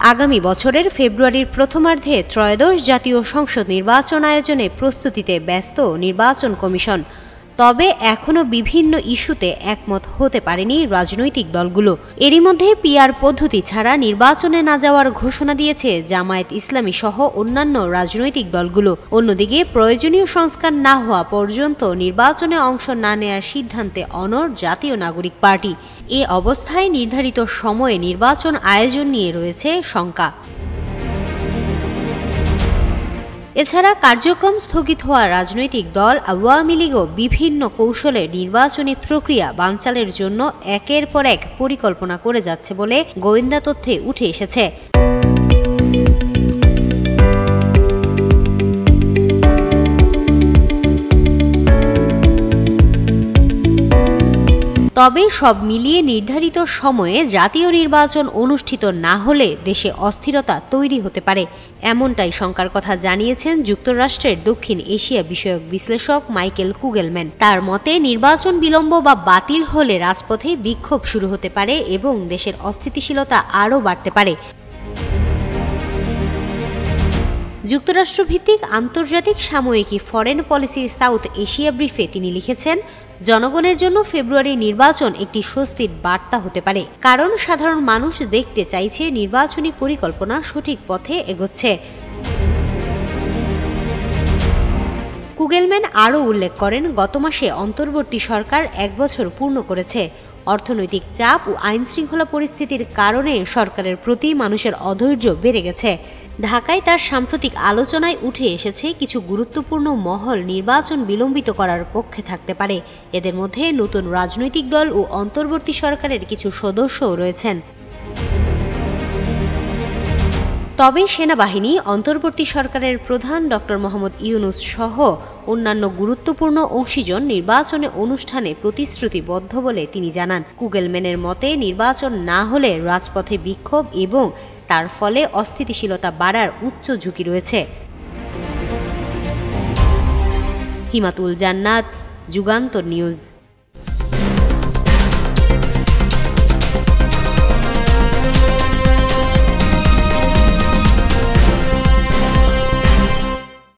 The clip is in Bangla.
আগামী বছরের ফেব্রুয়ারির প্রথমার্ধে ত্রয়োদশ জাতীয় সংসদ নির্বাচন আয়োজনে প্রস্তুতিতে ব্যস্ত নির্বাচন কমিশন। তবে এখনও বিভিন্ন ইস্যুতে একমত হতে পারেনি রাজনৈতিক দলগুলো। এরই মধ্যে পিআর পদ্ধতি ছাড়া নির্বাচনে না যাওয়ার ঘোষণা দিয়েছে জামায়াত ইসলামী সহ অন্যান্য রাজনৈতিক দলগুলো। অন্যদিকে প্রয়োজনীয় সংস্কার না হওয়া পর্যন্ত নির্বাচনে অংশ না নেয়ার সিদ্ধান্তে অনড় জাতীয় নাগরিক পার্টি। এ অবস্থায় নির্ধারিত সময়ে নির্বাচন আয়োজন নিয়ে রয়েছে শঙ্কা। এছাড়া কার্যক্রম স্থগিত হওয়া রাজনৈতিক দল আওয়ামী লীগও বিভিন্ন কৌশলে নির্বাচনী প্রক্রিয়া বানচালের জন্য একের পর এক পরিকল্পনা করে যাচ্ছে বলে গোয়েন্দা তথ্যে উঠে এসেছে। তবে সব মিলিয়ে নির্ধারিত সময়ে জাতীয় নির্বাচন অনুষ্ঠিত না হলে দেশে অস্থিরতা তৈরি হতে পারে, এমনটাই শঙ্কার কথা জানিয়েছেন যুক্তরাষ্ট্রের দক্ষিণ এশিয়া বিষয়ক বিশ্লেষক মাইকেল কুগেলম্যান। তার মতে নির্বাচন বিলম্ব বা বাতিল হলে রাজপথে বিক্ষোভ শুরু হতে পারে এবং দেশের অস্থিতিশীলতা আরও বাড়তে পারে। যুক্তরাষ্ট্রভিত্তিক আন্তর্জাতিক সাময়িকী ফরেন পলিসির সাউথ এশিয়া ব্রিফে তিনি লিখেছেন, জনগণের জন্য ফেব্রুয়ারি নির্বাচন একটি স্বস্তির বার্তা হতে পারে, কারণ সাধারণ মানুষ দেখতে চাইছে নির্বাচনী পরিকল্পনা সঠিক পথে এগোচ্ছে। কুগেলম্যান আরও উল্লেখ করেন, গত মাসে অন্তর্বর্তী সরকার 1 বছর পূর্ণ করেছে। অর্থনৈতিক চাপ ও আইনশৃঙ্খলা পরিস্থিতির কারণে সরকারের প্রতি মানুষের অধৈর্য বেড়ে গেছে। ঢাকায় তার সাম্প্রতিক আলোচনায় উঠে এসেছে কিছু গুরুত্বপূর্ণ মহল নির্বাচন বিলম্বিত করার পক্ষে থাকতে পারে। এদের মধ্যে নতুন রাজনৈতিক দল ও অন্তর্বর্তী সরকারের কিছু সদস্যও রয়েছেন। তবে সেনাবাহিনী, অন্তর্বর্তী সরকারের প্রধান ডক্টর মোহাম্মদ ইউনূস সহ অন্যান্য গুরুত্বপূর্ণ অংশীজন নির্বাচনে অনুষ্ঠানে প্রতিশ্রুতিবদ্ধ বলে তিনি জানান। কুগেলম্যানের মতে নির্বাচন না হলে রাজপথে বিক্ষোভ এবং তার ফলে অস্থিতিশীলতা বাড়ার উচ্চ ঝুঁকি রয়েছে। হিমাতুল জান্নাত, যুগান্তর নিউজ।